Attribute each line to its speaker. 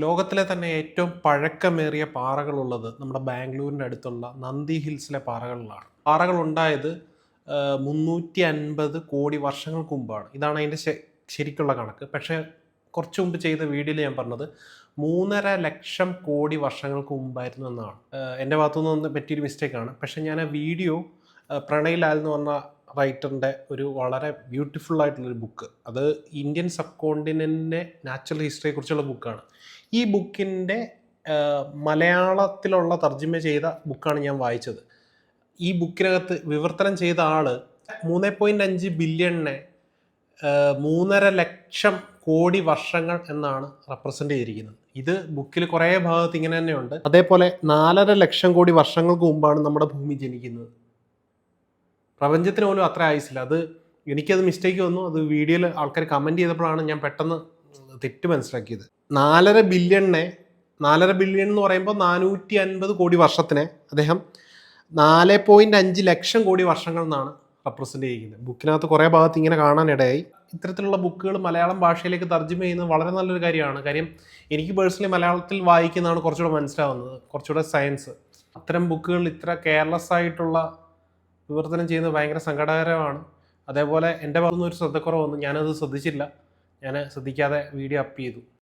Speaker 1: ലോകത്തിലെ തന്നെ ഏറ്റവും പഴക്കമേറിയ പാറകളുള്ളത് നമ്മുടെ ബാംഗ്ലൂരിൻ്റെ അടുത്തുള്ള നന്ദി ഹിൽസിലെ പാറകളിലാണ്. പാറകൾ ഉണ്ടായത് 350 കോടി വർഷങ്ങൾക്ക് മുമ്പാണ്. ഇതാണ് അതിൻ്റെ ശരിക്കുള്ള കണക്ക്. പക്ഷേ കുറച്ച് മുമ്പ് ചെയ്ത വീഡിയോയിൽ ഞാൻ പറഞ്ഞത് 3.5 ലക്ഷം കോടി വർഷങ്ങൾക്ക് മുമ്പായിരുന്നു എന്നാണ്. എൻ്റെ ഭാഗത്തുനിന്ന് പറ്റിയൊരു മിസ്റ്റേക്കാണ്. പക്ഷേ ഞാൻ ആ വീഡിയോ പ്രണയ് ലാൽ എന്ന് പറഞ്ഞ റൈറ്ററിൻ്റെ ഒരു വളരെ ബ്യൂട്ടിഫുൾ ആയിട്ടുള്ളൊരു ബുക്ക്, അത് ഇന്ത്യൻ സബ് കോണ്ടിനെൻറ്റിൻ്റെ നാച്ചുറൽ ഹിസ്റ്ററിയെക്കുറിച്ചുള്ള ബുക്കാണ്. ഈ ബുക്കിൻ്റെ മലയാളത്തിലുള്ള തർജ്ജിമ ചെയ്ത ബുക്കാണ് ഞാൻ വായിച്ചത്. ഈ ബുക്കിനകത്ത് വിവർത്തനം ചെയ്ത ആൾ 3.5 ബില്യണിനെ 3.5 ലക്ഷം കോടി വർഷങ്ങൾ എന്നാണ് റെപ്രസെൻ്റ് ചെയ്തിരിക്കുന്നത്. ഇത് ബുക്കിൽ കുറേ ഭാഗത്ത് ഇങ്ങനെ തന്നെയുണ്ട്. അതേപോലെ 4.5 ലക്ഷം കോടി വർഷങ്ങൾക്ക് മുമ്പാണ് നമ്മുടെ ഭൂമി ജനിക്കുന്നത്. പ്രപഞ്ചത്തിന് പോലും അത്ര ആയുസില്ല. എനിക്കത് മിസ്റ്റേക്ക് വന്നു. അത് വീഡിയോയിൽ ആൾക്കാർ കമൻറ്റ് ചെയ്തപ്പോഴാണ് ഞാൻ പെട്ടെന്ന് തെറ്റ് മനസ്സിലാക്കിയത്. 4.5 ബില്യൺ എന്ന് പറയുമ്പോൾ 450 കോടി വർഷത്തിനെ അദ്ദേഹം 4.5 ലക്ഷം കോടി വർഷങ്ങൾ എന്നാണ് റെപ്രസെൻ്റ് ചെയ്യിക്കുന്നത്. ബുക്കിനകത്ത് കുറേ ഭാഗത്ത് ഇങ്ങനെ കാണാനിടയായി. ഇത്തരത്തിലുള്ള ബുക്കുകൾ മലയാളം ഭാഷയിലേക്ക് തർജ്ജിമ ചെയ്യുന്നത് വളരെ നല്ലൊരു കാര്യമാണ്. കാര്യം എനിക്ക് പേഴ്സണലി മലയാളത്തിൽ വായിക്കുന്നതാണ് കുറച്ചുകൂടെ മനസ്സിലാവുന്നത്, കുറച്ചുകൂടെ സയൻസ്. അത്തരം ബുക്കുകൾ ഇത്ര കെയർലെസ് ആയിട്ടുള്ള വിവർത്തനം ചെയ്യുന്നത് ഭയങ്കര സങ്കടകരമാണ്. അതേപോലെ എൻ്റെ ഭാഗത്തുനിന്ന് ഒരു ശ്രദ്ധക്കുറവ് വന്നു. ഞാനത് ശ്രദ്ധിച്ചില്ല. ഞാൻ ശ്രദ്ധിക്കാതെ വീഡിയോ അപ്പ് ചെയ്തു.